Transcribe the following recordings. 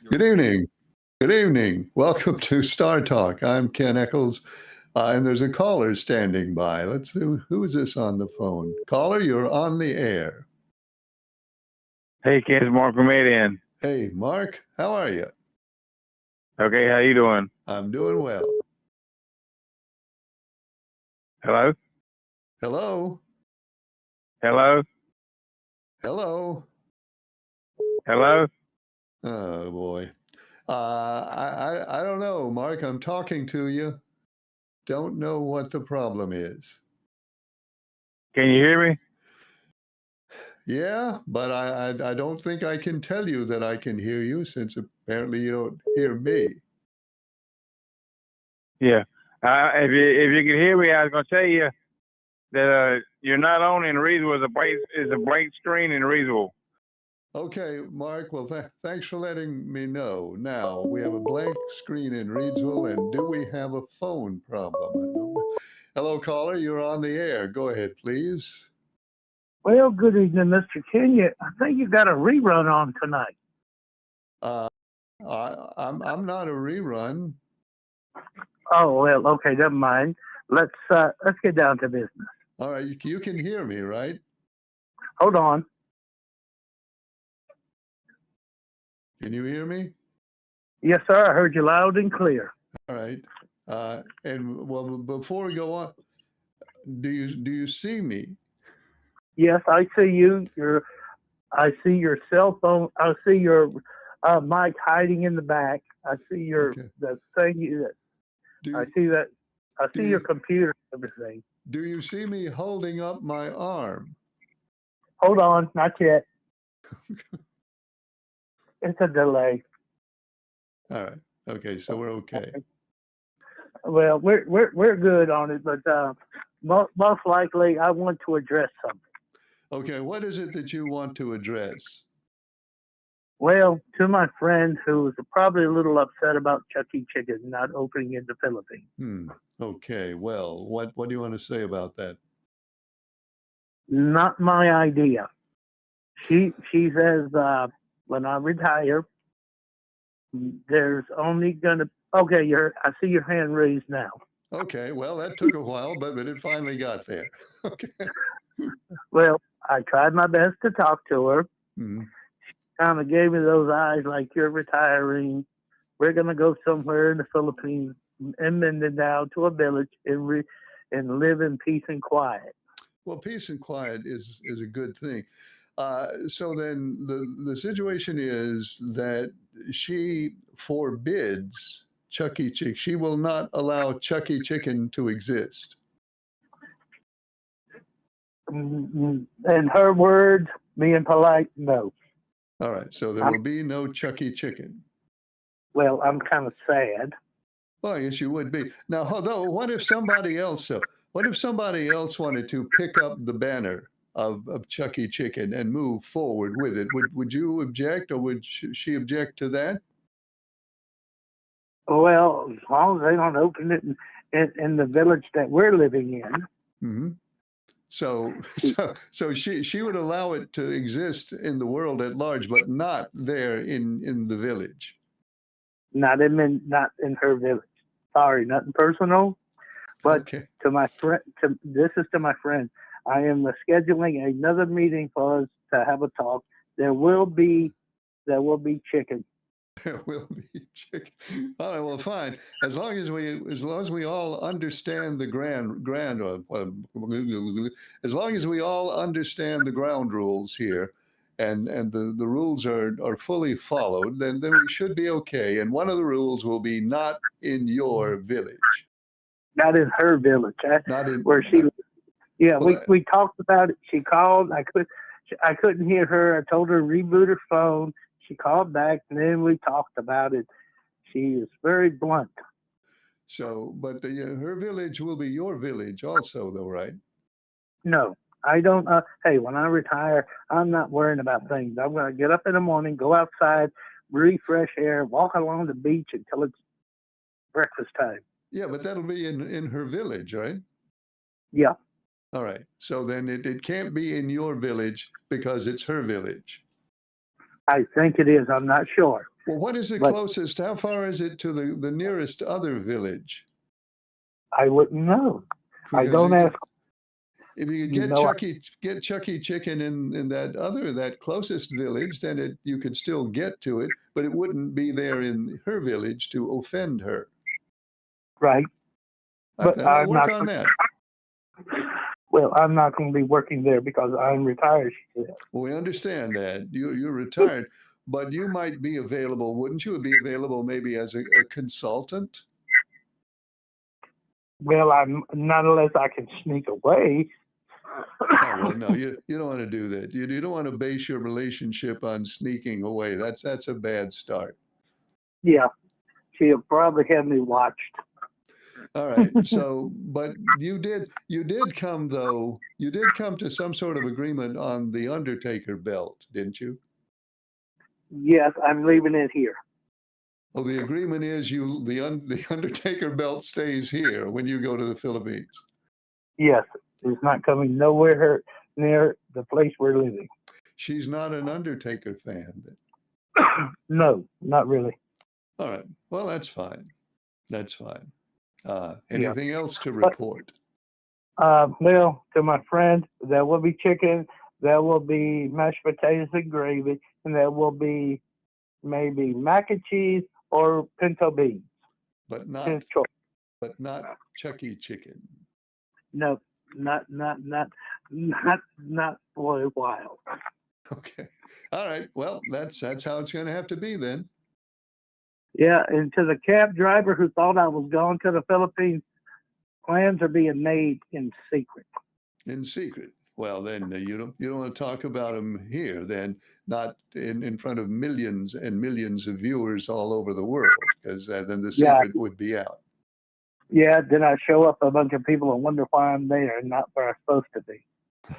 Good evening. Good evening. Welcome to Star Talk. I'm Ken Eccles, and there's a caller standing by. Let's see, who is this on the phone? Caller, you're on the air. Hey, Ken, it's Mark Comedian. Hey, Mark, how are you? Okay, how you doing? I'm doing well. Hello? Hello? Hello? Hello? Hello? Oh, boy. I don't know, Mark. I'm talking to you. Don't know what the problem is. Can you hear me? Yeah, but I don't think I can tell you that I can hear you since apparently you don't hear me. Yeah. If you can hear me, I was gonna tell you that you're not on in Reasonable. It's a blank screen in Reasonable. Okay, Mark. Well, thanks for letting me know. Now, we have a blank screen in Reedsville, and do we have a phone problem? I don't know. Hello, caller. You're on the air. Go ahead, please. Well, good evening, Mr. Kenya. I think you got a rerun on tonight. Uh, I'm not a rerun. Oh well, okay, never mind. Let's get down to business. All right, you can hear me, right? Hold on. Can you hear me? Yes, sir. I heard you loud and clear. All right. And well, before we go on, do you see me? Yes, I see you. I see your cell phone. I see your mic hiding in the back. I see your Okay. the thing. I see that. I see your computer and everything. Do you see me holding up my arm? Hold on, not yet. It's a delay. All right. Okay, so we're okay. Well, we're good on it, but most likely I want to address something. Okay, what is it that you want to address? Well, to my friend who's probably a little upset about Chuck E. Chicken not opening in the Philippines. Okay, well, what do you want to say about that? Not my idea. She says when I retire, there's only gonna. Okay, I see your hand raised now. Okay, well, that took a while, but it finally got there. Okay. Well, I tried my best to talk to her. Mm-hmm. She kind of gave me those eyes like you're retiring. We're gonna go somewhere in the Philippines and Mindanao to a village and live in peace and quiet. Well, peace and quiet is a good thing. So then the situation is that she forbids Chuck E. Chicken. She will not allow Chuck E. Chicken to exist. In her words, being polite, no. All right, so there will be no Chuck E. Chicken. Well, I'm kind of sad. Well, I guess you would be. Now, although, what if somebody else wanted to pick up the banner of Chuck E. Chicken and move forward with it? Would you object, or would she object to that? Well, as long as they don't open it in the village that we're living in. Mm-hmm. So she would allow it to exist in the world at large, but not there in the village. Not in her village. Sorry, nothing personal. But okay. To my friend, this is to my friend. I am scheduling another meeting for us to have a talk. There will be chicken. There will be chicken. All right, well, fine. As long as we all understand the as long as we all understand the ground rules here, and the rules are fully followed, then we should be okay. And one of the rules will be not in your village. Not in her village. Not in where she. Yeah, well, we talked about it. She called. I couldn't hear her. I told her to reboot her phone. She called back, and then we talked about it. She is very blunt. So, but her village will be your village also, though, right? No, I don't. Hey, when I retire, I'm not worrying about things. I'm going to get up in the morning, go outside, breathe fresh air, walk along the beach until it's breakfast time. Yeah, but that'll be in her village, right? Yeah. All right. So then it can't be in your village because it's her village. I think it is. I'm not sure. Well, what is the But closest? How far is it to the nearest other village? I wouldn't know. I Because don't ask. if you could You know, get Chucky Chicken in that closest village, then you could still get to it, but it wouldn't be there in her village to offend her. right? But We'll I'm work not. on that. Well, I'm not going to be working there because I'm retired. She said. Well, we understand that you're retired, but you might be available, wouldn't you? Be available maybe as a consultant. Well, I'm not unless I can sneak away. Oh, well, no, you don't want to do that. You don't want to base your relationship on sneaking away. That's a bad start. Yeah, she'll probably have me watched. All right. So, but you did come though. You did come to some sort of agreement on the Undertaker belt, didn't you? Yes, I'm leaving it here. Oh, the agreement is the Undertaker belt stays here when you go to the Philippines. Yes, it's not coming nowhere near the place we're living. She's not an Undertaker fan. No, not really. All right. Well, that's fine. That's fine. Yeah. Anything else to report? Well, to my friend, there will be chicken, there will be mashed potatoes and gravy, and there will be maybe mac and cheese or pinto beans. But not His choice. Chucky Chicken. No, not for a while. Okay. All right. Well, that's how it's going to have to be then. Yeah, and to the cab driver who thought I was going to the Philippines, plans are being made in secret. In secret. Well, then you don't want to talk about them here. Then not in front of millions and millions of viewers all over the world, because then the secret would be out. Yeah, then I show up a bunch of people and wonder why I'm there and not where I'm supposed to be.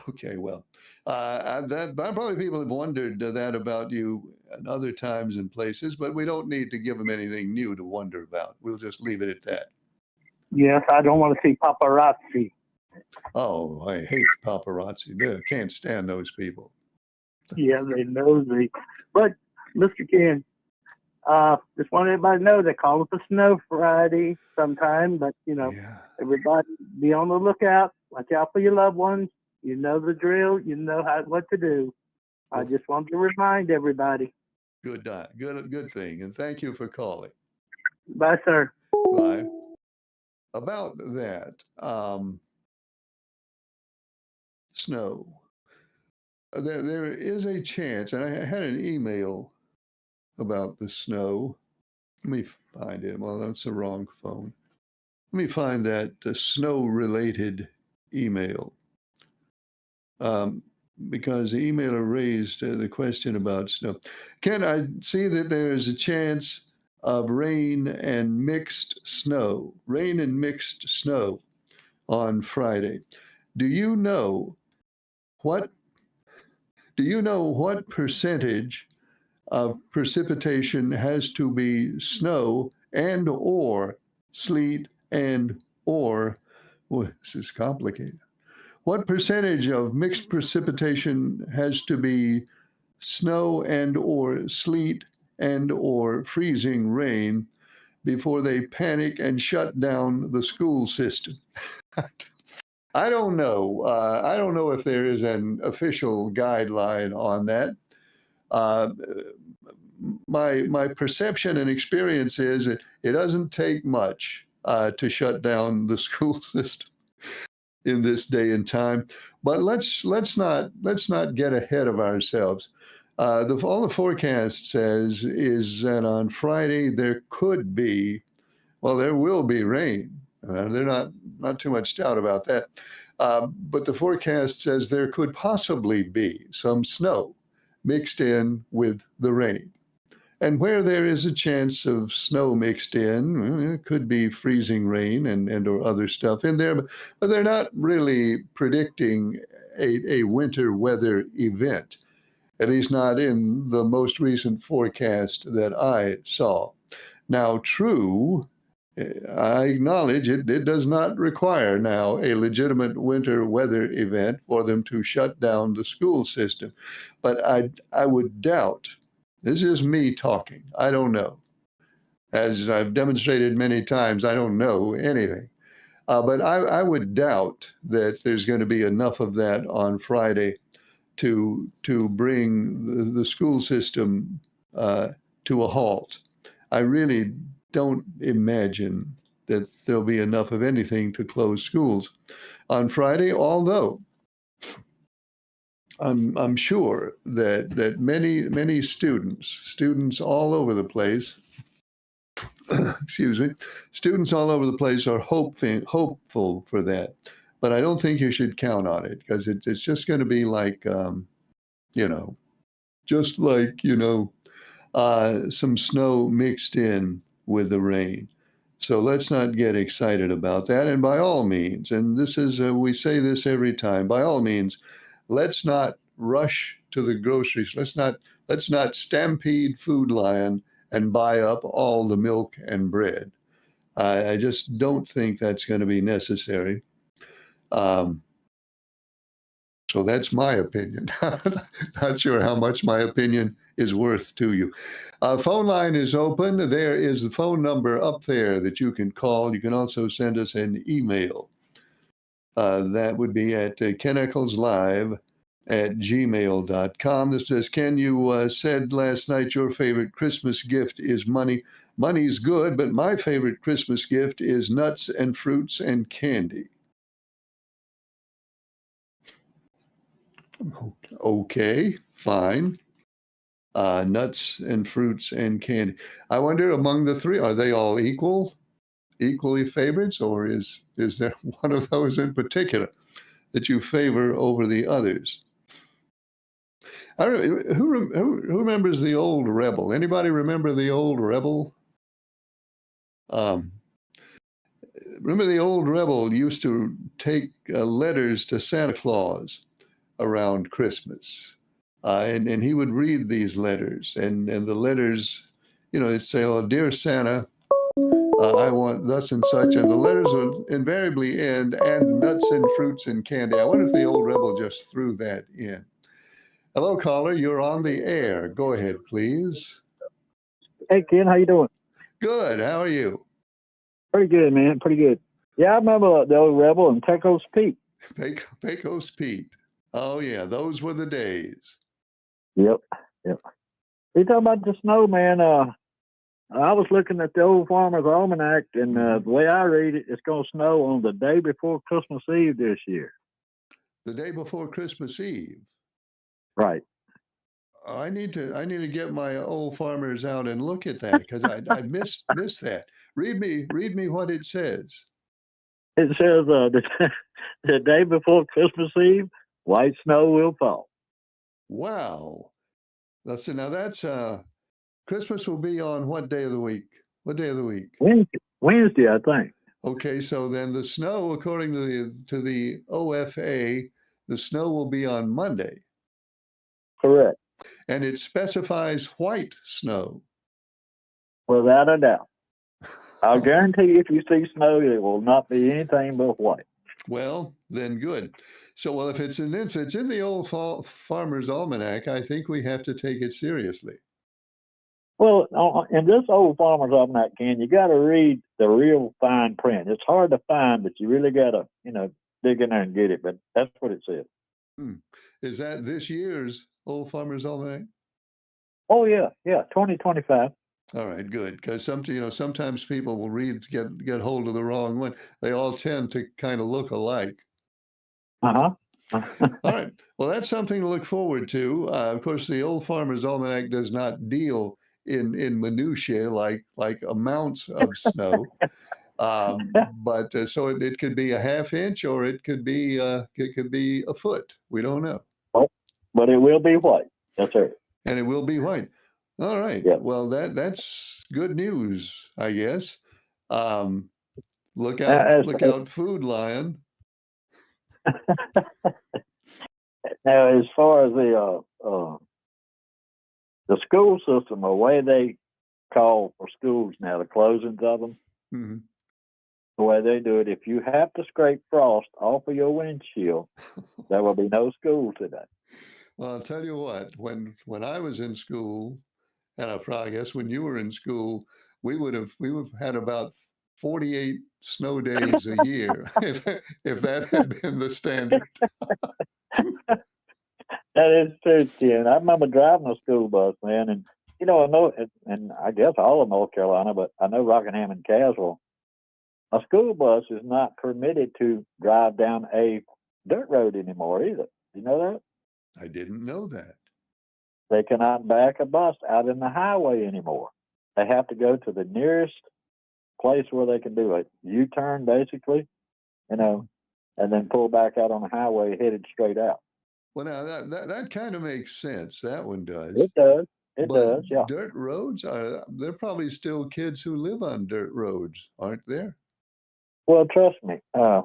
Okay, well, probably people have wondered that about you at other times and places, but we don't need to give them anything new to wonder about. We'll just leave it at that. Yes, I don't want to see paparazzi. Oh, I hate paparazzi. I can't stand those people. Yeah, they know me. But, Mr. Ken, just want everybody to know they call it the Snow Friday sometime, but, everybody be on the lookout. Watch out for your loved ones. You know the drill. You know what to do. I just want to remind everybody. Good thing. And thank you for calling. Bye, sir. Bye. About that, snow. There is a chance, and I had an email about the snow. Let me find it. Well, that's the wrong phone. Let me find that snow-related email. Because the emailer raised the question about snow. Ken, I see that there is a chance of rain and mixed snow on Friday. Do you know what percentage of precipitation has to be snow and or sleet and or, well, this is complicated. What percentage of mixed precipitation has to be snow and or sleet and or freezing rain before they panic and shut down the school system? I don't know. I don't know if there is an official guideline on that. My perception and experience is it doesn't take much to shut down the school system in this day and time. But let's not get ahead of ourselves. All the forecast says is that on Friday there will be rain. There's not too much doubt about that. But the forecast says there could possibly be some snow mixed in with the rain. And where there is a chance of snow mixed in, it could be freezing rain and or other stuff in there, but they're not really predicting a winter weather event, at least not in the most recent forecast that I saw. Now, true, I acknowledge it does not require now a legitimate winter weather event for them to shut down the school system. But I would doubt This is me talking. I don't know. As I've demonstrated many times, I don't know anything. But I would doubt that there's going to be enough of that on Friday to bring the school system to a halt. I really don't imagine that there'll be enough of anything to close schools on Friday, although I'm sure that many students all over the place, excuse me, students all over the place are hopeful for that. But I don't think you should count on it because it's just going to be like, you know, just like, some snow mixed in with the rain. So let's not get excited about that. And by all means, and this is, we say this every time, by all means, let's not rush to the groceries. Let's not stampede Food Lion and buy up all the milk and bread. I just don't think that's going to be necessary. So that's my opinion. Not sure how much my opinion is worth to you. Phone line is open. There is the phone number up there that you can call. You can also send us an email. That would be at kennickleslive@gmail.com. This says, Ken, you said last night your favorite Christmas gift is money. Money's good, but my favorite Christmas gift is nuts and fruits and candy. Okay, fine. Nuts and fruits and candy. I wonder among the three, are they all equally favorites, or is there one of those in particular that you favor over the others? Who remembers the old Rebel? Anybody remember the old Rebel? Remember the old Rebel used to take letters to Santa Claus around Christmas. And he would read these letters, and the letters, it'd say, "Oh, dear Santa, I want thus and such," and the letters would invariably end, "and nuts and fruits and candy." I wonder if the old Rebel just threw that in. Hello, caller. You're on the air. Go ahead, please. Hey, Ken, how you doing? Good. How are you? Pretty good, man. Pretty good. Yeah, I remember the old Rebel and Pecos Pete. Pecos Pete. Oh, yeah. Those were the days. Yep. You talking about the snow, man? I was looking at the Old Farmer's Almanac, and the way I read it, it's going to snow on the day before Christmas Eve this year. The day before Christmas Eve. Right. I need to get my Old Farmers out and look at that because I missed that. Read me what it says. It says the day before Christmas Eve, white snow will fall. Wow. Let's see. Now that's Christmas will be on what day of the week? What day of the week? Wednesday, I think. Okay, so then the snow, according to the OFA, the snow will be on Monday. Correct. And it specifies white snow. Without a doubt. I'll guarantee you, if you see snow, it will not be anything but white. Well, then good. So, well, if it's in the Old Farmer's Almanac, I think we have to take it seriously. Well, in this Old Farmer's Almanac, Ken, you got to read the real fine print. It's hard to find, but you really got to, dig in there and get it. But that's what it says. Is that this year's Old Farmer's Almanac? Oh yeah, 2025. All right, good. Because sometimes people will get hold of the wrong one. They all tend to kind of look alike. All right. Well, that's something to look forward to. Of course, the Old Farmer's Almanac does not deal in minutiae like amounts of snow. But so it could be a half inch, or it could be a foot. We don't know. But it will be white. That's right. And it will be white. All right. Yep. Well, that's good news, I guess. Look out, Food Lion. Now, as far as the school system, the way they call for schools now, the closings of them, the way they do it, if you have to scrape frost off of your windshield, there will be no school today. Well, I'll tell you what, when I was in school, And I guess when you were in school, we would have had about 48 snow days a year if that had been the standard. That is true, Ken. I remember driving a school bus, man, and I know, and I guess all of North Carolina, but I know Rockingham and Caswell, a school bus is not permitted to drive down a dirt road anymore either. You know that? I didn't know that. They cannot back a bus out in the highway anymore. They have to go to the nearest place where they can do a U-turn, basically, and then pull back out on the highway headed straight out. Well, now that kind of makes sense. That one does. It does. It But does, yeah. dirt roads are there are probably still kids who live on dirt roads, aren't there? Well, trust me. My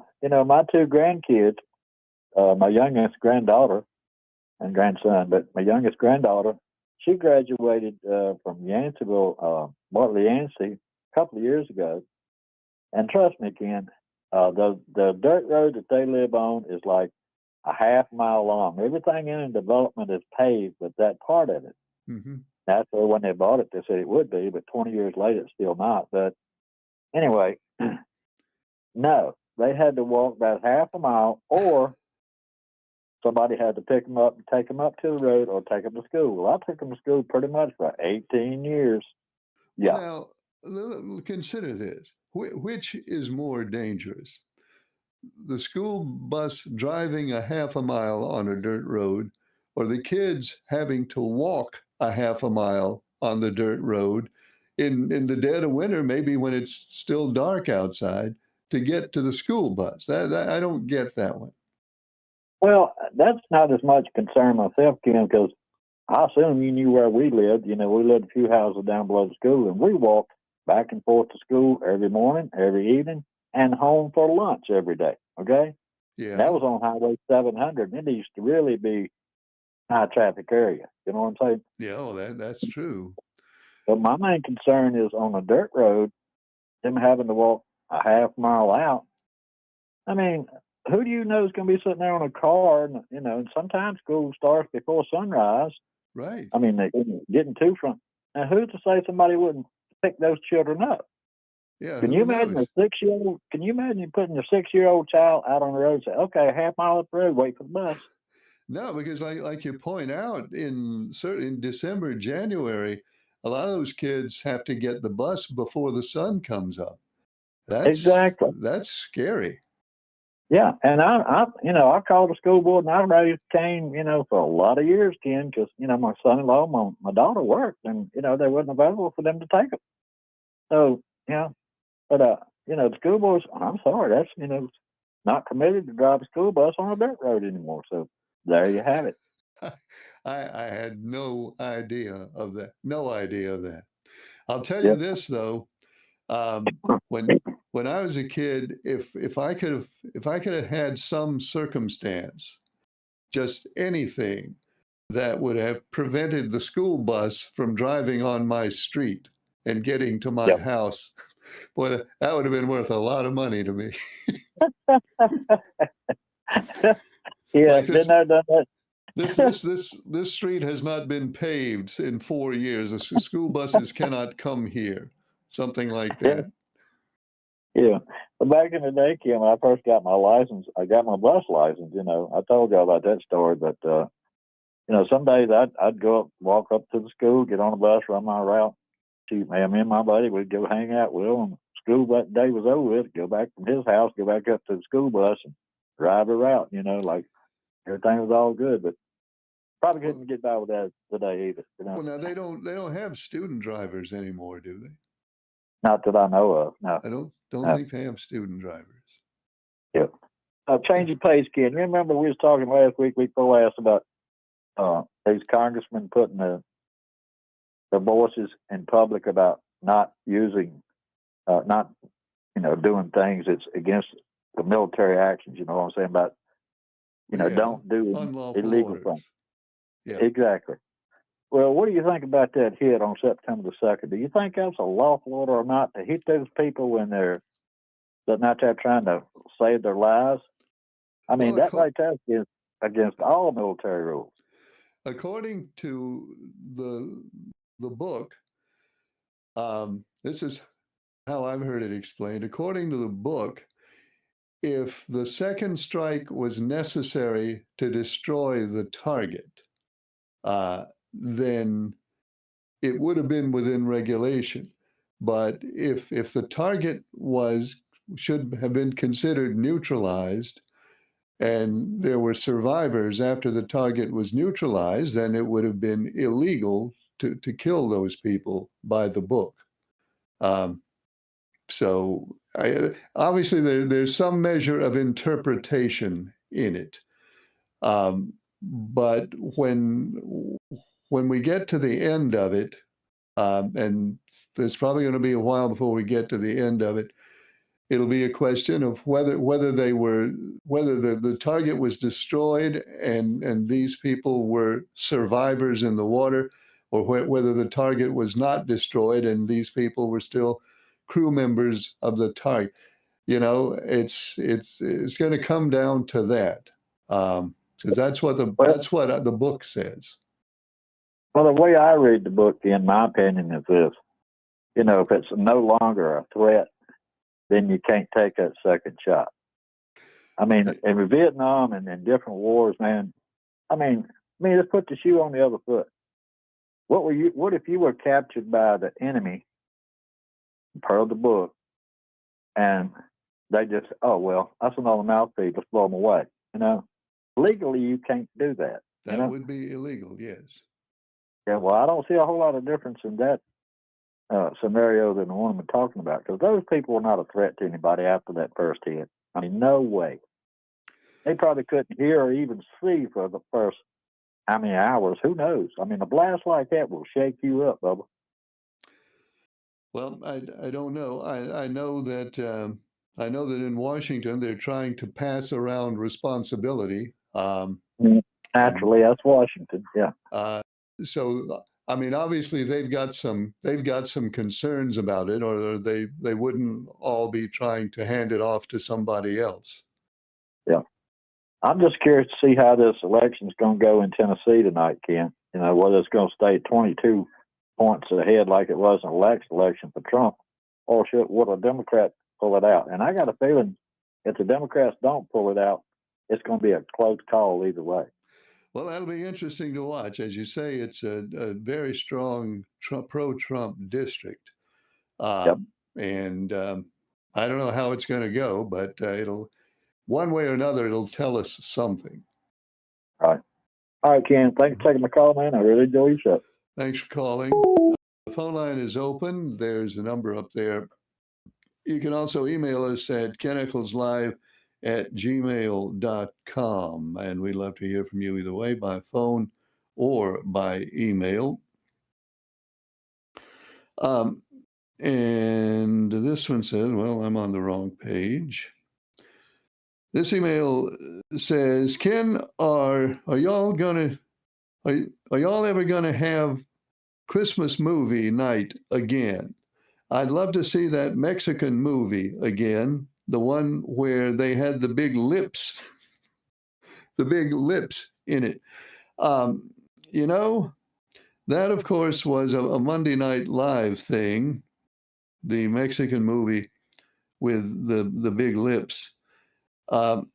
two grandkids, my youngest granddaughter and grandson, but my youngest granddaughter, she graduated from Yanceyville, Bartley Yancey, a couple of years ago. And trust me, Ken, the dirt road that they live on is like a half mile long. Everything in the development is paved, but that part of it. Hmm. That's where when they bought it, they said it would be, but 20 years later, it's still not. But anyway, no, they had to walk about half a mile, or somebody had to pick them up and take them up to the road or take them to school. Well, I took them to school pretty much for 18 years. Yeah. Well, now consider this: which is more dangerous? The school bus driving a half a mile on a dirt road, or the kids having to walk a half a mile on the dirt road in the dead of winter, maybe when it's still dark outside, to get to the school bus. That I don't get that one. Well, that's not as much concern myself, Ken, because I assume you knew where we lived. We lived a few houses down below the school, and we walked back and forth to school every morning, every evening, and home for lunch every day. Okay? And that Yeah, was on Highway 700, and it used to really be high traffic area. You know what I'm saying? yeah, well, that's true. But my main concern is on a dirt road, them having to walk a half mile out. I mean, who do you know is going to be sitting there on a car? And sometimes school starts before sunrise. Right. I mean, they're getting to front. Now, who's to say somebody wouldn't pick those children up? Yeah, Can you who imagine knows? a 6-year-old? Can you imagine you putting your 6-year-old child out on the road and say, "Okay, a half mile up the road, wait for the bus"? No, because like you point out, certainly in December, January, a lot of those kids have to get the bus before the sun comes up. Exactly. That's scary. Yeah, and I called the school board and I raised Cain, for a lot of years, Ken, because my son-in-law, my daughter worked, and they wasn't available for them to take them. So but the school boards, I'm sorry, that's not permitted to drive a school bus on a dirt road anymore. So there you have it. I had no idea of that. No idea of that. I'll tell you Yep. this though, when I was a kid, if I could have had some circumstance, just anything that would have prevented the school bus from driving on my street and getting to my Yep. house, boy, that would have been worth a lot of money to me. Yeah, Like been there, done that. this street has not been paved in 4 years. The school buses cannot come here. Something like Yeah, that. yeah. But back in the day, Kim, when I first got my license, I got my bus license. I told you about that story, but some days I'd go up, walk up to the school, get on the bus, run my route. Me and my buddy, we'd go hang out with him. And school that day was over with, go back from his house, go back up to the school bus and drive the route, like everything was all good, but probably Well, couldn't get by with that today either, well, now they don't have student drivers anymore, do they? Not that I know of. No, I don't no. think they have student drivers. Yeah. Change of pace, Ken. You remember we was talking last week before last about these congressmen putting their voices in public about not using, not doing things that's against the military actions. You know what I'm saying about Yeah, don't do unlawful illegal orders. things. Yeah. Exactly. Well, what do you think about that hit on September the 2nd? Do you think that's a lawful order or not to hit those people when they're sitting out there trying to save their lives? I mean, Well, that right there is against all military rules. according to the the book, this is how I've heard it explained. According to the book, if the second strike was necessary to destroy the target, then it would have been within regulation. But if the target should have been considered neutralized, and there were survivors after the target was neutralized, then it would have been illegal to kill those people by the book. So obviously there's some measure of interpretation in it. But when we get to the end of it, and it's probably going to be a while before we get to the end of it, it'll be a question of whether the target was destroyed and these people were survivors in the water, or whether the target was not destroyed and these people were still crew members of the target. It's going to come down to that, because that's what the book says. Well, the way I read the book, in my opinion, is this: if it's no longer a threat, then you can't take that second shot. I mean, in Vietnam and in different wars, man. I mean, let's put the shoe on the other foot. What if you were captured by the enemy, per the book, and they just, oh well, that's another mouthpiece, let's blow them away. Legally you can't do that. That would be illegal, yes. Yeah, well, I don't see a whole lot of difference in that scenario than the one I'm talking about, because those people were not a threat to anybody after that first hit. I mean, no way. They probably couldn't hear or even see for the first how many hours. Who knows? I mean, a blast like that will shake you up, Bubba. Well, I don't know. I know that in Washington they're trying to pass around responsibility. Naturally, that's Washington. Yeah. So I mean, obviously they've got some concerns about it, or they wouldn't all be trying to hand it off to somebody else. Yeah. I'm just curious to see how this election's going to go in Tennessee tonight, Ken. Whether it's going to stay 22 points ahead like it was in the election for Trump, or would a Democrat pull it out? And I got a feeling if the Democrats don't pull it out, it's going to be a close call either way. Well, that'll be interesting to watch. As you say, it's a very strong pro-Trump district. Yep. And I don't know how it's going to go, but it'll, one way or another, it'll tell us something. All right, Ken. Thanks for taking my call, man. I really enjoy your show. Thanks for calling. The phone line is open. There's a number up there. You can also email us at kennicholslive@gmail.com. And we'd love to hear from you either way, by phone or by email. And this one says, well, I'm on the wrong page. This email says, Ken, are y'all ever gonna have Christmas movie night again? I'd love to see that Mexican movie again, the one where they had the big lips in it. That of course was a Monday Night Live thing, the Mexican movie with the big lips. So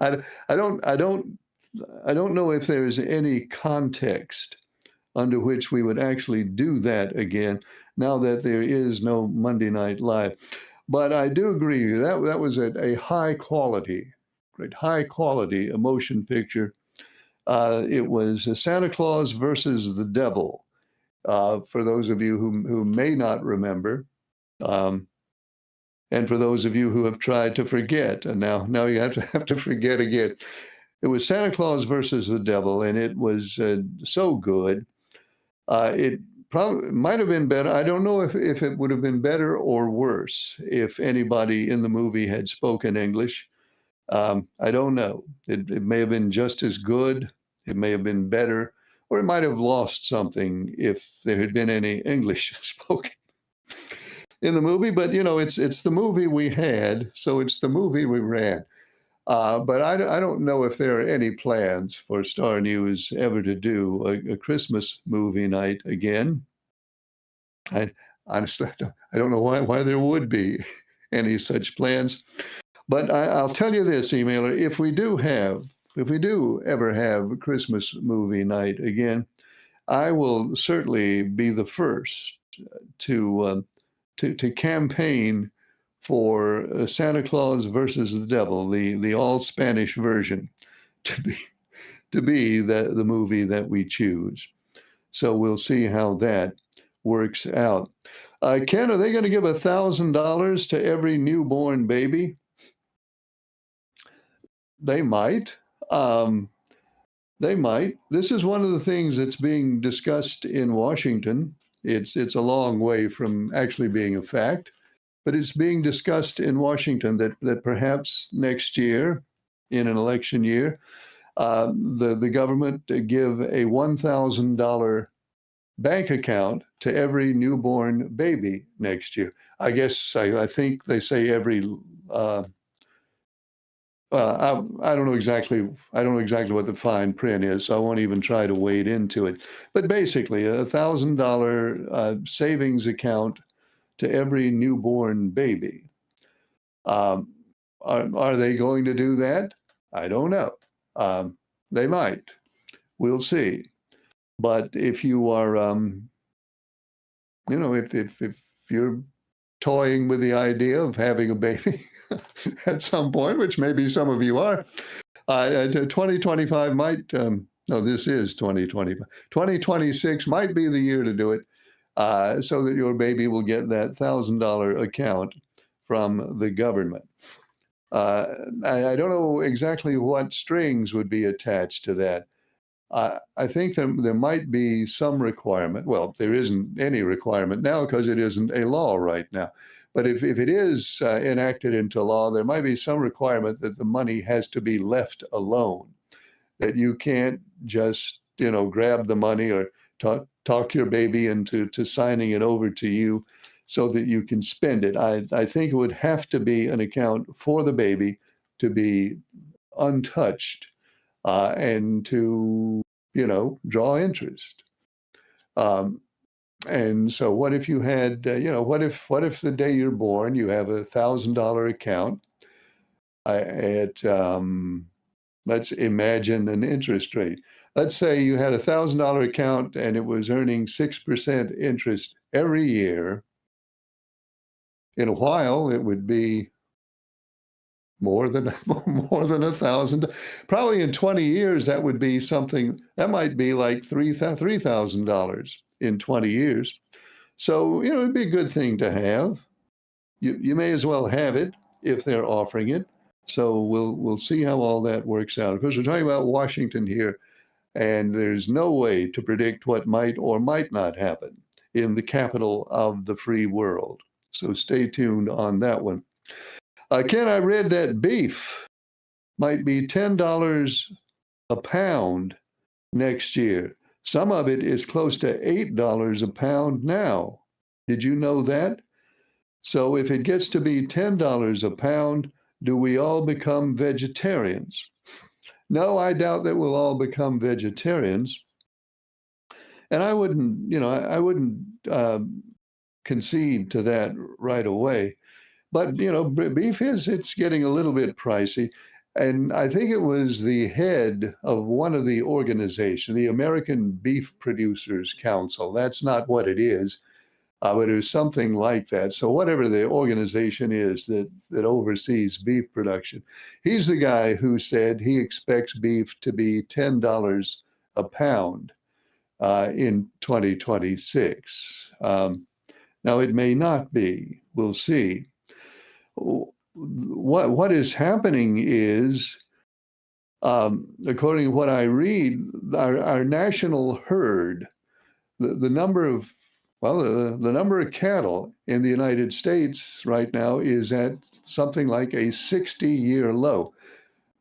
I don't know if there's any context under which we would actually do that again, now that there is no Monday Night Live. But I do agree that was a high quality motion picture. It was Santa Claus versus the Devil. For those of you who may not remember, and for those of you who have tried to forget, and now you have to forget again. It was Santa Claus versus the Devil, and it was so good. It probably might have been better. I don't know if it would have been better or worse if anybody in the movie had spoken English. I don't know. It may have been just as good. It may have been better, or it might have lost something if there had been any English spoken in the movie. But it's the movie we had, so it's the movie we ran. But I don't know if there are any plans for Star News ever to do a Christmas movie night again. I honestly I don't know why there would be any such plans. But I'll tell you this, emailer, if we do ever have a Christmas movie night again, I will certainly be the first to campaign for Santa Claus versus the Devil, the all Spanish version, to be the movie that we choose. So we'll see how that works out. Ken, are they going to give $1,000 to every newborn baby? They might. They might. This is one of the things that's being discussed in Washington. It's a long way from actually being a fact, but it's being discussed in Washington that perhaps next year, in an election year, the government give a $1,000 bank account to every newborn baby next year. I guess I think they say every. I don't know exactly. I don't know exactly what the fine print is, so I won't even try to wade into it. But basically, $1,000 savings account to every newborn baby. Are they going to do that? I don't know. They might. We'll see. But if you are, if you're toying with the idea of having a baby at some point, which maybe some of you are, 2025 might, no, this is 2025. 2026 might be the year to do it, so that your baby will get that $1,000 account from the government. I don't know exactly what strings would be attached to that. I think there might be some requirement. Well, there isn't any requirement now because it isn't a law right now. But if it is enacted into law, there might be some requirement that the money has to be left alone, that you can't just, grab the money or talk your baby into signing it over to you so that you can spend it. I think it would have to be an account for the baby to be untouched. And to, draw interest. And so what if you had, what if the day you're born, you have $1,000 account at, let's imagine an interest rate. Let's say you had $1,000 account and it was earning 6% interest every year. In a while, it would be more than $1,000. Probably in 20 years, that would be something that might be like $3,000 in 20 years. So it'd be a good thing to have. You may as well have it if they're offering it. So we'll see how all that works out. Of course, we're talking about Washington here, and there's no way to predict what might or might not happen in the capital of the free world. So stay tuned on that one. Ken, I read that beef might be $10 a pound next year. Some of it is close to $8 a pound now. Did you know that? So if it gets to be $10 a pound, do we all become vegetarians? No, I doubt that we'll all become vegetarians. And I wouldn't, concede to that right away. But, beef it's getting a little bit pricey. And I think it was the head of one of the organizations, the American Beef Producers Council. That's not what it is, but it was something like that. So whatever the organization is that oversees beef production, he's the guy who said he expects beef to be $10 a pound in 2026. Now, it may not be. We'll see. What is happening is, according to what I read, our national herd, the number of cattle in the United States right now is at something like a 60-year low.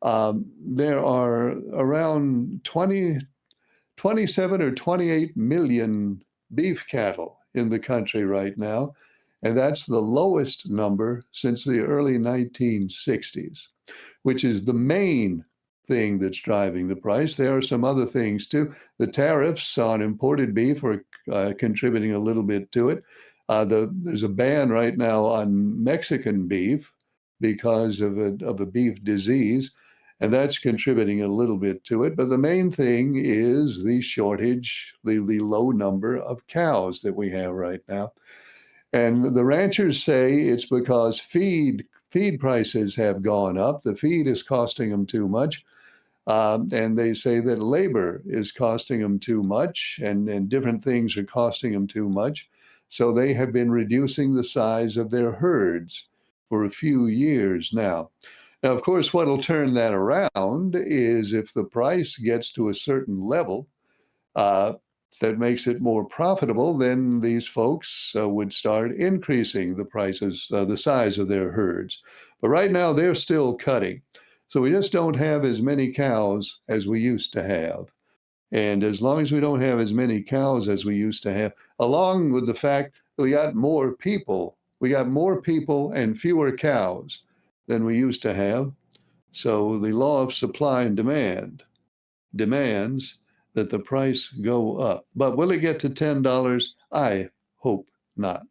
There are around 27 or 28 million beef cattle in the country right now. And that's the lowest number since the early 1960s, which is the main thing that's driving the price. There are some other things too. The tariffs on imported beef are contributing a little bit to it. There's a ban right now on Mexican beef because of a beef disease, and that's contributing a little bit to it. But the main thing is the shortage, the low number of cows that we have right now. And the ranchers say it's because feed prices have gone up. The feed is costing them too much. And they say that labor is costing them too much, and different things are costing them too much. So they have been reducing the size of their herds for a few years now. Now, of course, what'll turn that around is if the price gets to a certain level that makes it more profitable, then these folks would start increasing the prices, the size of their herds. But right now, they're still cutting. So we just don't have as many cows as we used to have. And as long as we don't have as many cows as we used to have, along with the fact that we got more people and fewer cows than we used to have. So the law of supply and demand demands that the price go up. But will it get to $10? I hope not.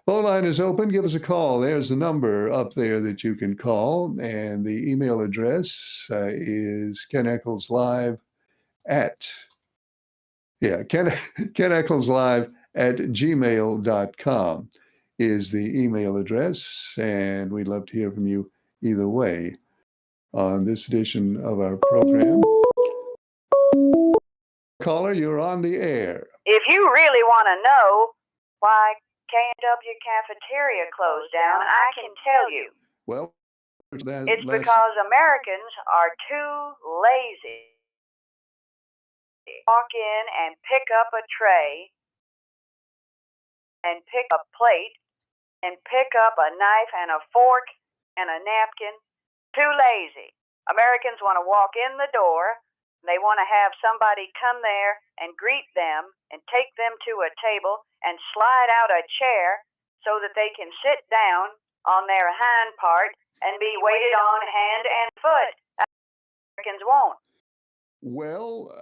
Phone line is open. Give us a call. There's the number up there that you can call. And the email address is Ken Eccles Live at Ken Eccles Live at gmail.com is the email address. And we'd love to hear from you either way on this edition of our program. Caller, you're on the air. If you really want to know why K&W Cafeteria closed down, I can tell you. Well, it's because Americans are too lazy to walk in and pick up a tray and pick a plate and pick up a knife and a fork and a napkin. Too lazy. Americans want to walk in the door. They want to have somebody come there and greet them and take them to a table and slide out a chair so that they can sit down on their hind part and be waited on hand and foot. Americans won't. Well,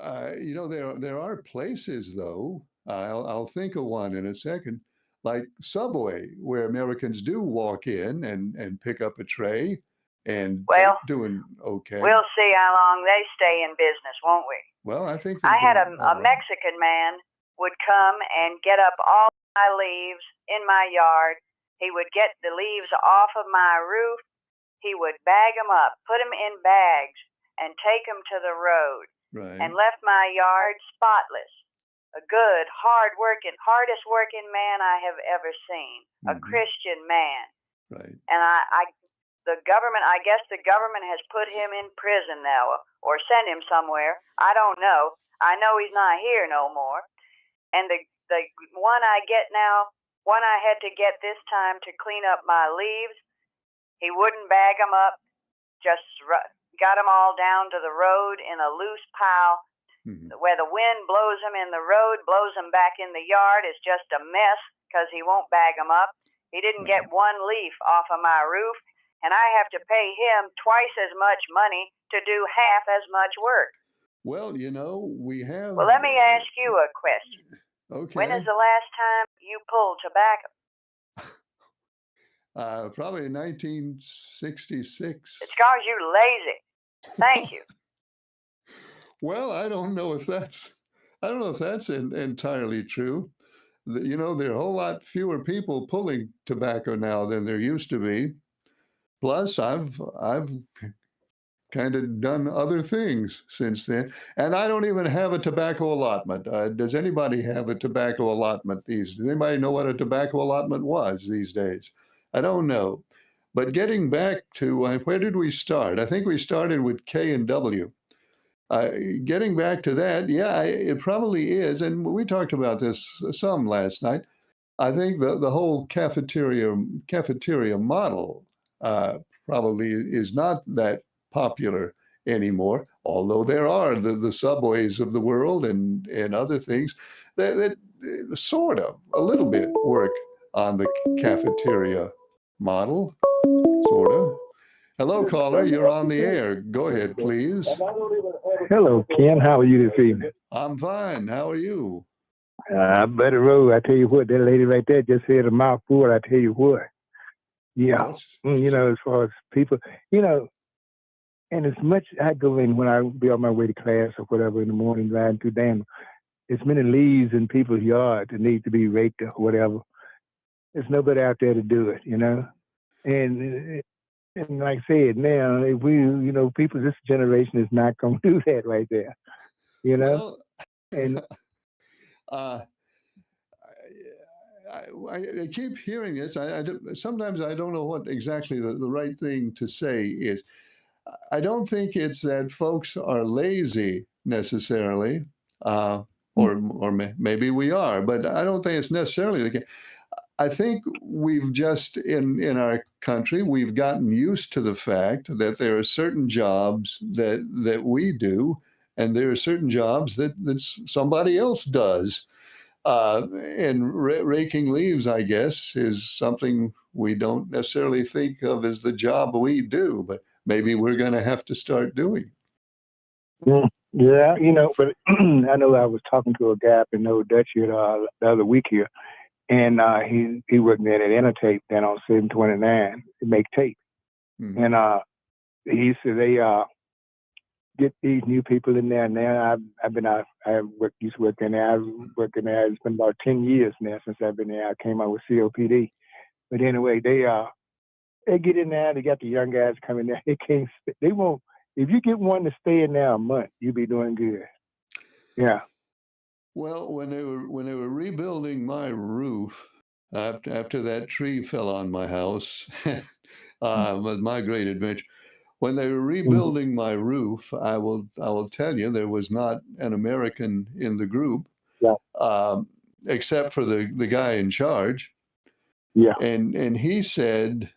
there are places, though, I'll think of one in a second, like Subway, where Americans do walk in and pick up a tray. And doing okay. We'll see how long they stay in business, won't we? Well, I think I had a Mexican man would come and get up all my leaves in my yard. He would get the leaves off of my roof. He would bag them up, put them in bags, and take them to the road. Right. And left my yard spotless. A good, hardest working man I have ever seen. A Christian man. Right. And I guess the government has put him in prison now or sent him somewhere. I don't know. I know he's not here no more. And the one I get now, one I had to get this time to clean up my leaves, he wouldn't bag them up, just got them all down to the road in a loose pile. Where the wind blows them in the road, blows them back in the yard. It's just a mess because he won't bag them up. He didn't get one leaf off of my roof. And I have to pay him twice as much money to do half as much work. Well, we have... Well, let me ask you a question. Okay. When is the last time you pulled tobacco? Probably 1966. It's because you're lazy. Thank you. Well, I don't know if that's entirely true. There are a whole lot fewer people pulling tobacco now than there used to be. Plus, I've kind of done other things since then, and I don't even have a tobacco allotment. Does anybody have a tobacco allotment these days? Does anybody know what a tobacco allotment was these days? I don't know. But getting back to where did we start? I think we started with K&W. Getting back to that, it probably is, and we talked about this some last night. I think the whole cafeteria model probably is not that popular anymore, although there are the Subways of the world and other things that sort of a little bit work on the cafeteria model, sort of. Hello, caller. You're on the air. Go ahead, please. Hello, Ken. How are you this evening? I'm fine. How are you? Buddy Rowe, I tell you what, that lady right there just said a mouthful. I tell you what. Yeah. Well, You know, as far as people, you know, and as much I go in when I be on my way to class or whatever in the morning, riding through damn, as many leaves in people's yards that need to be raked or whatever. There's nobody out there to do it, you know. And like I said, now if we, you know, people, this generation is not going to do that right there, you know. well, And uh, I keep hearing this. Sometimes I don't know what exactly the right thing to say is. I don't think it's that folks are lazy necessarily, maybe we are, but I don't think it's necessarily the case. I think we've just in our country we've gotten used to the fact that there are certain jobs that we do, and there are certain jobs that somebody else does. And raking leaves, I guess, is something we don't necessarily think of as the job we do, but maybe we're going to have to start doing. yeah, you know, but I know I was talking to a guy up in Old Dutch here the other week here, and he worked there at Intertape down on 729 to make tape, and he said they get these new people in there now. I've been out. Used to work in there. I've worked in there. It's been about 10 years now since I've been there. I came out with COPD, but anyway, they get in there. They got the young guys coming there. They can't. They won't. If you get one to stay in there a month, you'll be doing good. Yeah. Well, when they were rebuilding my roof after that tree fell on my house, was my great adventure. When they were rebuilding my roof, I will tell you there was not an American in the group, except for the guy in charge. Yeah. And he said,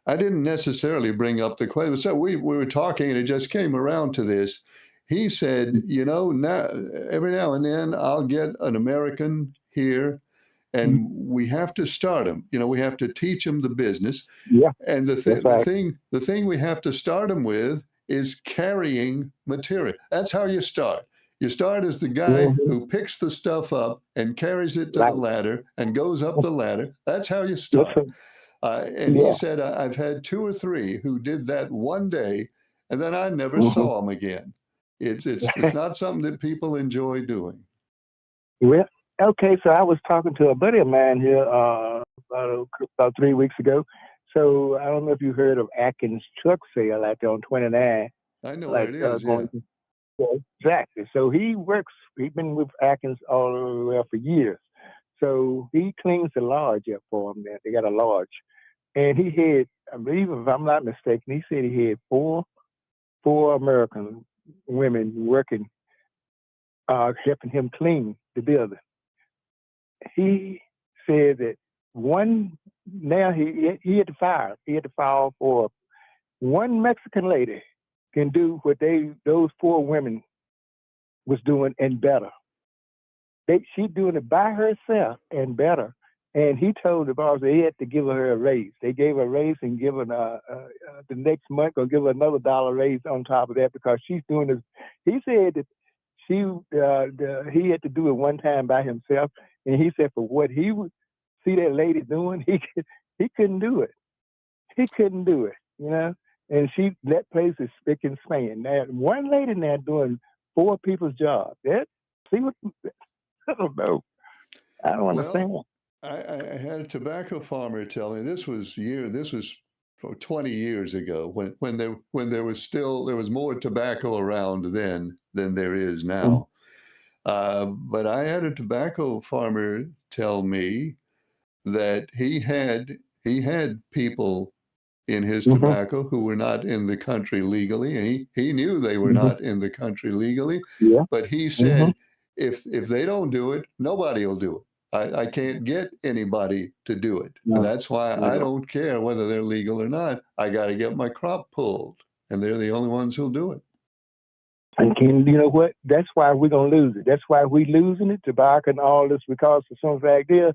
I didn't necessarily bring up the question. So we were talking, and it just came around to this. He said, you know, now every now and then I'll get an American here, and we have to start them. You know, we have to teach them the business. Yeah. And the thing we have to start them with is carrying material. That's how you start. You start as the guy who picks the stuff up and carries it to the ladder and goes up the ladder. That's how you start. And he said, I've had 2 or 3 who did that one day, and then I never saw them again. It's not something that people enjoy doing. Well, okay, so I was talking to a buddy of mine here about 3 weeks ago. So I don't know if you heard of Atkins Truck Sale out there on 29. I know where it is, Exactly. So he's been with Atkins all the way for years. So he cleans the lodge up for them there. They got a lodge. And he had, I believe if I'm not mistaken, he said he had four American women working, helping him clean the building. He said that now he had to fire. He had to file for one Mexican lady can do what those 4 women was doing and better. She's doing it by herself and better. And he told the boss they had to give her a raise. They gave her a raise and give her the next month or give her another $1 raise on top of that because she's doing this. He said that he had to do it one time by himself, and he said for what he would see that lady doing, he couldn't do it. He couldn't do it, you know. And that place is spick and span. Now one lady now doing 4 people's job. I don't know. I don't understand. Well, I had a tobacco farmer tell me this was 20 years ago when there was more tobacco around then than there is now. But I had a tobacco farmer tell me that he had people in his tobacco who were not in the country legally, and he knew they were not in the country legally. Yeah. But he said, if they don't do it, nobody will do it. I can't get anybody to do it. And that's why I don't care whether they're legal or not. I got to get my crop pulled, and they're the only ones who'll do it. And Ken, you know what? That's why we're going to lose it. That's why we're losing it, tobacco and all this, because the simple fact is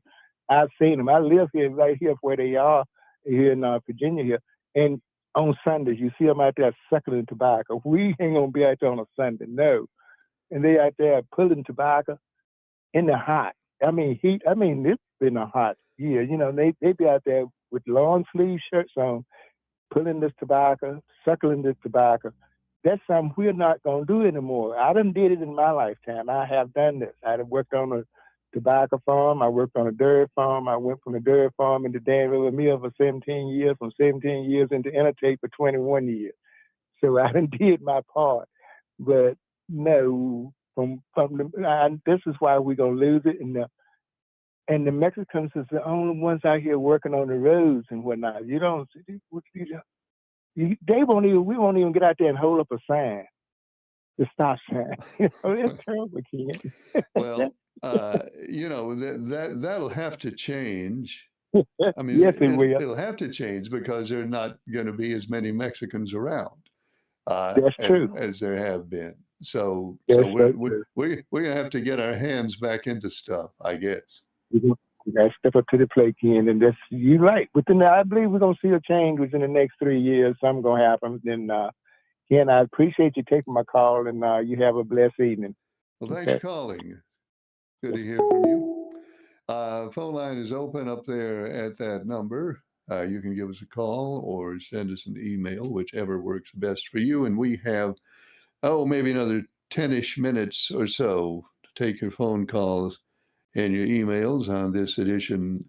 I've seen them. I live here, right here where they are, here in Virginia here. And on Sundays, you see them out there suckling tobacco. We ain't gonna be out there on a Sunday, no. And they out there pulling tobacco in the hot. I mean, heat. I mean, it's been a hot year. You know, they be out there with long sleeve shirts on, pulling this tobacco, suckling this tobacco. That's something we're not going to do anymore. I done did it in my lifetime. I have done this. I have worked on a tobacco farm. I worked on a dairy farm. I went from the dairy farm into Danville Mill for 17 years, from 17 years into Intertape for 21 years. So I done did my part. But no, this is why we're going to lose it. And the Mexicans is the only ones out here working on the roads and whatnot. You don't, they won't even, we won't even get out there and hold up a sign, the stop sign. You know, it's terrible, Ken. Well, you know, that'll have to change. I mean, yes, it will. It'll have to change because there are not going to be as many Mexicans around. That's true. As there have been. So, Yes, we're going to have to get our hands back into stuff, I guess. We got to step up to the plate, Ken, and that's, you're right. I believe we're going to see a change within the next 3 years. Something going to happen. And Ken, I appreciate you taking my call, and you have a blessed evening. Well, thanks for calling. Good to hear from you. Phone line is open up there at that number. You can give us a call or send us an email, whichever works best for you. And we have, maybe another 10-ish minutes or so to take your phone calls and your emails on this edition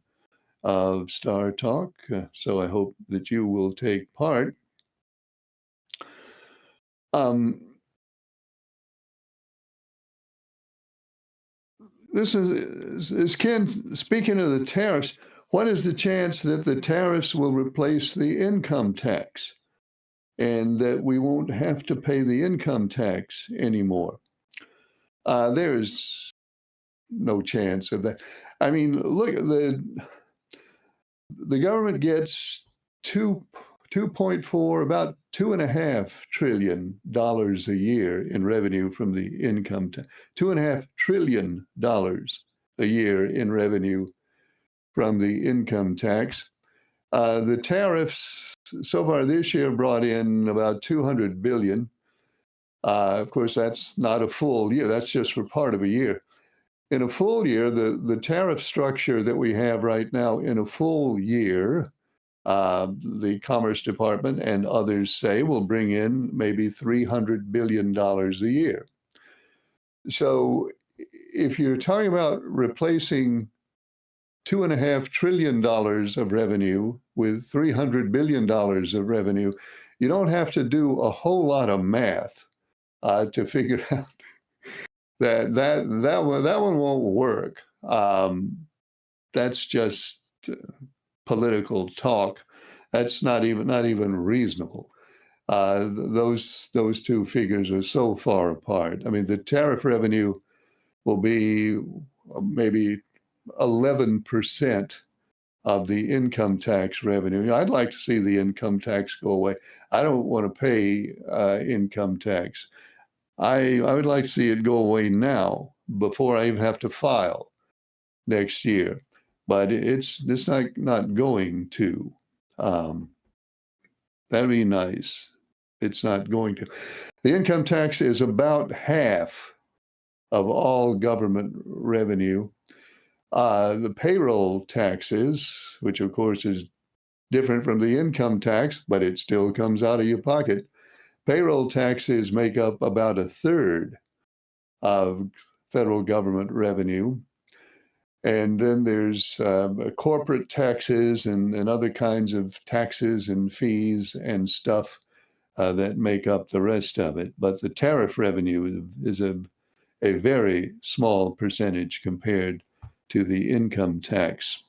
of Star Talk. So I hope that you will take part. This is Ken, speaking of the tariffs, what is the chance that the tariffs will replace the income tax and that we won't have to pay the income tax anymore? There is no chance of that. I mean, look, the government gets 2.4, about $2.5 trillion a year in revenue from the income tax. $2.5 trillion a year in revenue from the income tax. The tariffs so far this year brought in about $200 billion. Of course, that's not a full year. That's just for part of a year. In a full year, the tariff structure that we have right now in a full year, the Commerce Department and others say will bring in maybe $300 billion a year. So if you're talking about replacing $2.5 trillion of revenue with $300 billion of revenue, you don't have to do a whole lot of math to figure out that one won't work. That's just political talk. That's not even reasonable. Those two figures are so far apart. I mean, the tariff revenue will be maybe 11% of the income tax revenue. I'd like to see the income tax go away. I don't want to pay income tax. I would like to see it go away now before I even have to file next year. But it's not going to. That'd be nice. It's not going to. The income tax is about half of all government revenue. The payroll taxes, which of course is different from the income tax, but it still comes out of your pocket. Payroll taxes make up about a third of federal government revenue. And then there's corporate taxes and other kinds of taxes and fees and stuff that make up the rest of it. But the tariff revenue is a very small percentage compared to the income tax.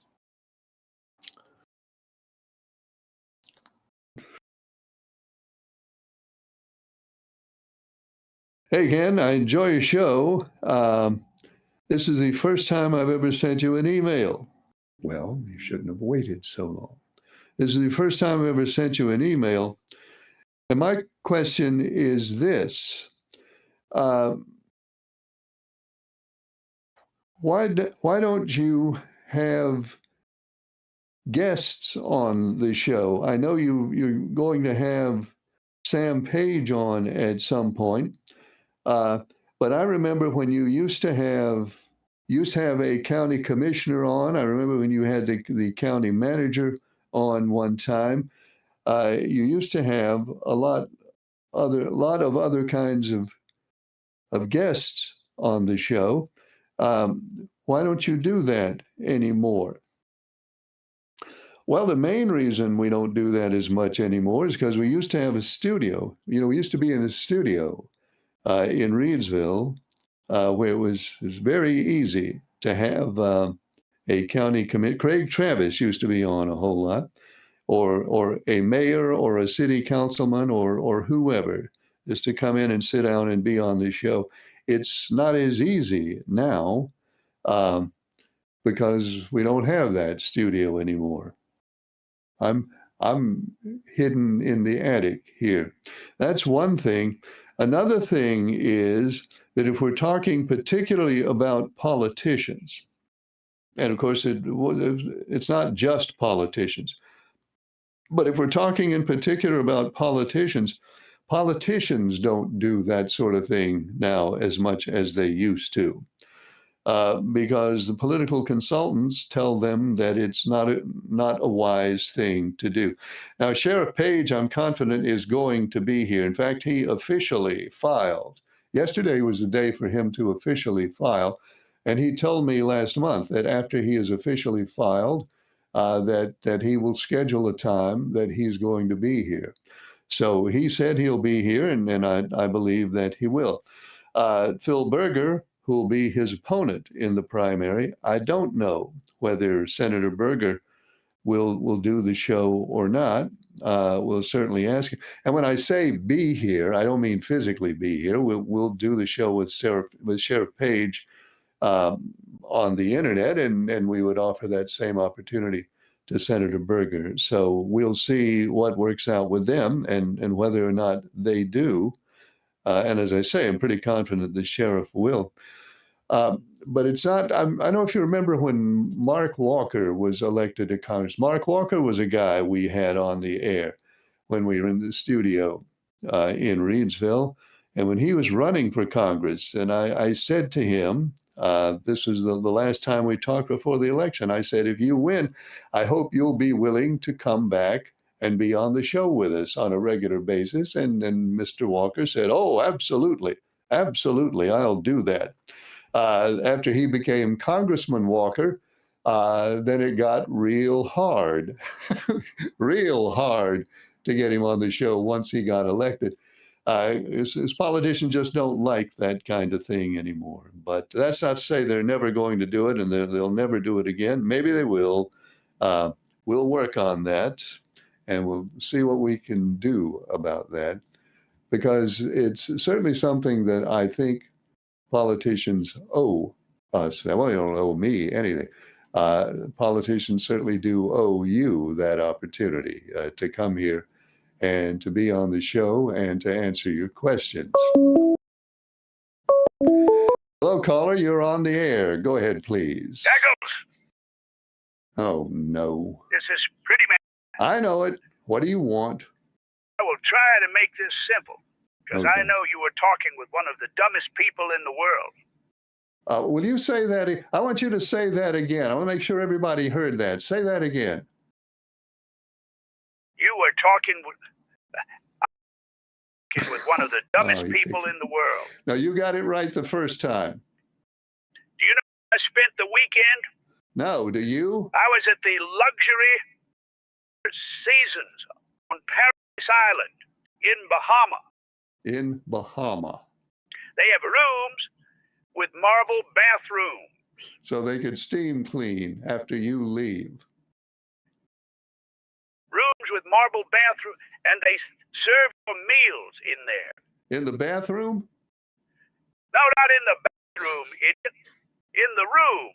Hey, Ken, I enjoy your show. This is the first time I've ever sent you an email. Well, you shouldn't have waited so long. This is the first time I've ever sent you an email. And my question is this. Why don't you have guests on the show. I know you're going to have Sam Page on at some point, but I remember when you used to have a county commissioner on. I remember when you had the county manager on one time. You used to have a lot of other kinds of guests on the show. Why don't you do that anymore? Well, the main reason we don't do that as much anymore is because we used to have a studio. We used to be in a studio in Reidsville where it was very easy to have a county commit. Craig Travis used to be on a whole lot, or a mayor or a city councilman or whoever, just to come in and sit down and be on the show. It's not as easy now because we don't have that studio anymore. I'm hidden in the attic here. That's one thing. Another thing is that if we're talking particularly about politicians, and of course it's not just politicians, but if we're talking in particular about politicians, politicians don't do that sort of thing now as much as they used to. Because the political consultants tell them that it's not a wise thing to do. Now, Sheriff Page, I'm confident, is going to be here. In fact, he officially filed. Yesterday was the day for him to officially file, and he told me last month that after he is officially filed, that he will schedule a time that he's going to be here. So he said he'll be here, and I believe that he will. Phil Berger, who will be his opponent in the primary. I don't know whether Senator Berger will do the show or not. We'll certainly ask him. And when I say be here, I don't mean physically be here. We'll do the show with Sheriff Page on the internet, and we would offer that same opportunity to Senator Berger. So we'll see what works out with them and whether or not they do. And as I say, I'm pretty confident the sheriff will. But it's not, I don't know if you remember when Mark Walker was elected to Congress. Mark Walker was a guy we had on the air when we were in the studio in Reidsville. And when he was running for Congress, and I said to him, this was the last time we talked before the election, I said, if you win, I hope you'll be willing to come back and be on the show with us on a regular basis. And Mr. Walker said, oh, absolutely, I'll do that. After he became Congressman Walker, then it got real hard, real hard to get him on the show once he got elected. His politicians just don't like that kind of thing anymore. But that's not to say they're never going to do it and they'll never do it again. Maybe they will. We'll work on that and we'll see what we can do about that, because it's certainly something that I think politicians owe us. Well, they don't owe me anything. Politicians certainly do owe you that opportunity to come here and to be on the show and to answer your questions. Hello, caller. You're on the air. Go ahead, please. Jackals, Oh, no. this is Pretty Man. I know it. What do you want? I will try to make this simple, because Okay. I know you were talking with one of the dumbest people in the world. Will you say that? I want you to say that again. I want to make sure everybody heard that. Say that again. You were talking with one of the dumbest you people think- in the world. No, you got it right the first time. Do you know where I spent the weekend? No, do you? I was at the Luxury Seasons on Paradise Island in Bahama. In Bahama. They have rooms with marble bathrooms. So they could steam clean after you leave. Rooms with marble bathroom, and they serve your meals in there. In the bathroom? No, not in the bathroom, idiot. In the room.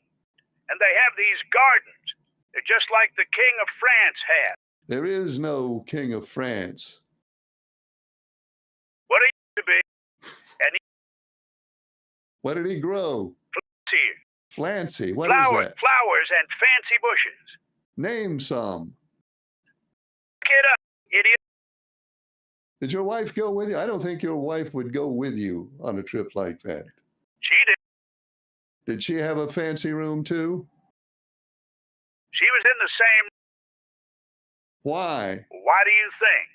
And they have these gardens. They're just like the King of France had. There is no King of France. What he used to be. And What did he grow? he's here. Flancy. What is that? Flowers and fancy bushes. Name some. Look it up, idiot. Did your wife go with you? I don't think your wife would go with you on a trip like that. She did. Did she have a fancy room too? She was in the same. Why? Why do you think?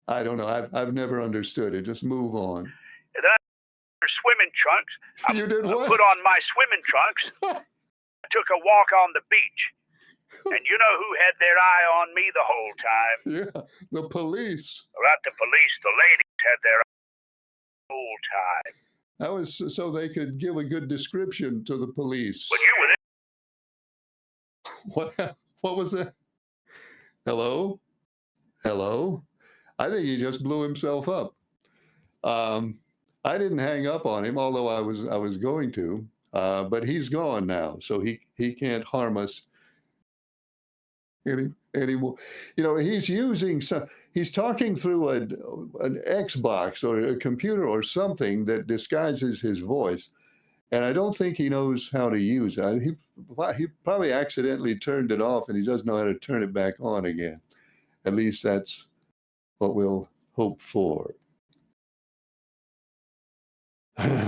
I don't know. I've never understood it. Just move on. Her swimming trunks. You did what? I put on my swimming trunks. I took a walk on the beach. And you know who had their eye on me the whole time? Yeah, the police. Not the police. The ladies had their eye the whole time. That was so they could give a good description to the police. When you were there. What was that? Hello? Hello? I think he just blew himself up. I didn't hang up on him, although I was going to. But he's gone now, so he can't harm us anymore. You know, he's talking through an Xbox or a computer or something that disguises his voice. And I don't think he knows how to use it. He probably accidentally turned it off and he doesn't know how to turn it back on again. At least that's what we'll hope for.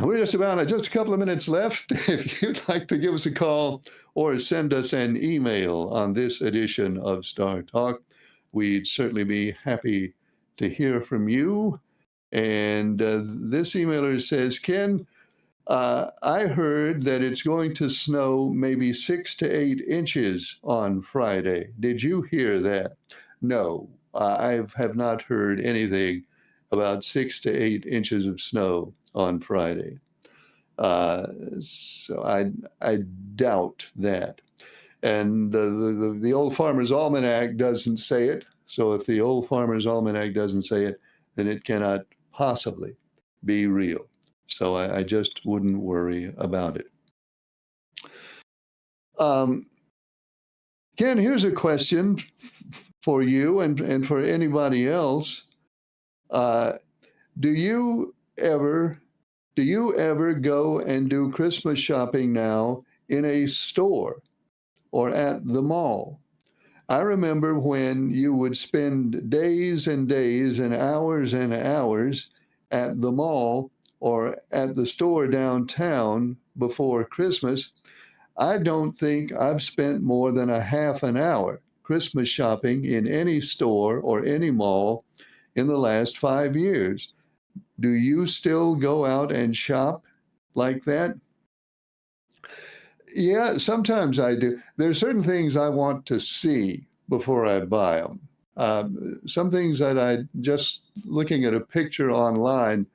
We're just a couple of minutes left. If you'd like to give us a call or send us an email on this edition of Star Talk, we'd certainly be happy to hear from you. And this emailer says, Ken, I heard that it's going to snow maybe 6 to 8 inches on Friday. Did you hear that? No, I have not heard anything about 6 to 8 inches of snow on Friday. So I doubt that. And the Old Farmer's Almanac doesn't say it. So if the Old Farmer's Almanac doesn't say it, then it cannot possibly be real. So I just wouldn't worry about it. Ken, here's a question for you and for anybody else. Do you ever go and do Christmas shopping now in a store or at the mall? I remember when you would spend days and days and hours at the mall or at the store downtown before Christmas. I don't think I've spent more than a half an hour Christmas shopping in any store or any mall in the last 5 years. Do you still go out and shop like that? Yeah, sometimes I do. There's certain things I want to see before I buy them. Some things that I just looking at a picture online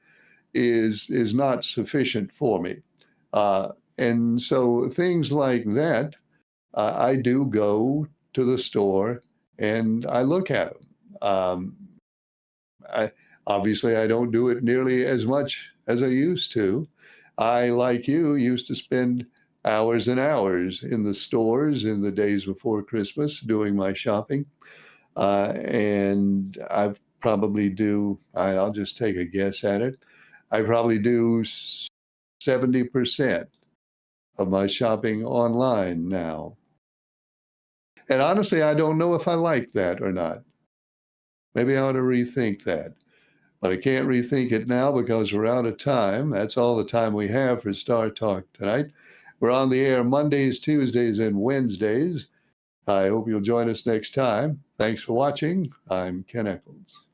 is not sufficient for me. And so things like that, I do go to the store and I look at them. Obviously, I don't do it nearly as much as I used to. I, like you, used to spend hours and hours in the stores in the days before Christmas doing my shopping. And I probably do, I'll just take a guess at it. I probably do 70% of my shopping online now. And honestly, I don't know if I like that or not. Maybe I ought to rethink that. But I can't rethink it now because we're out of time. That's all the time we have for Star Talk tonight. We're on the air Mondays, Tuesdays, and Wednesdays. I hope you'll join us next time. Thanks for watching. I'm Ken Echols.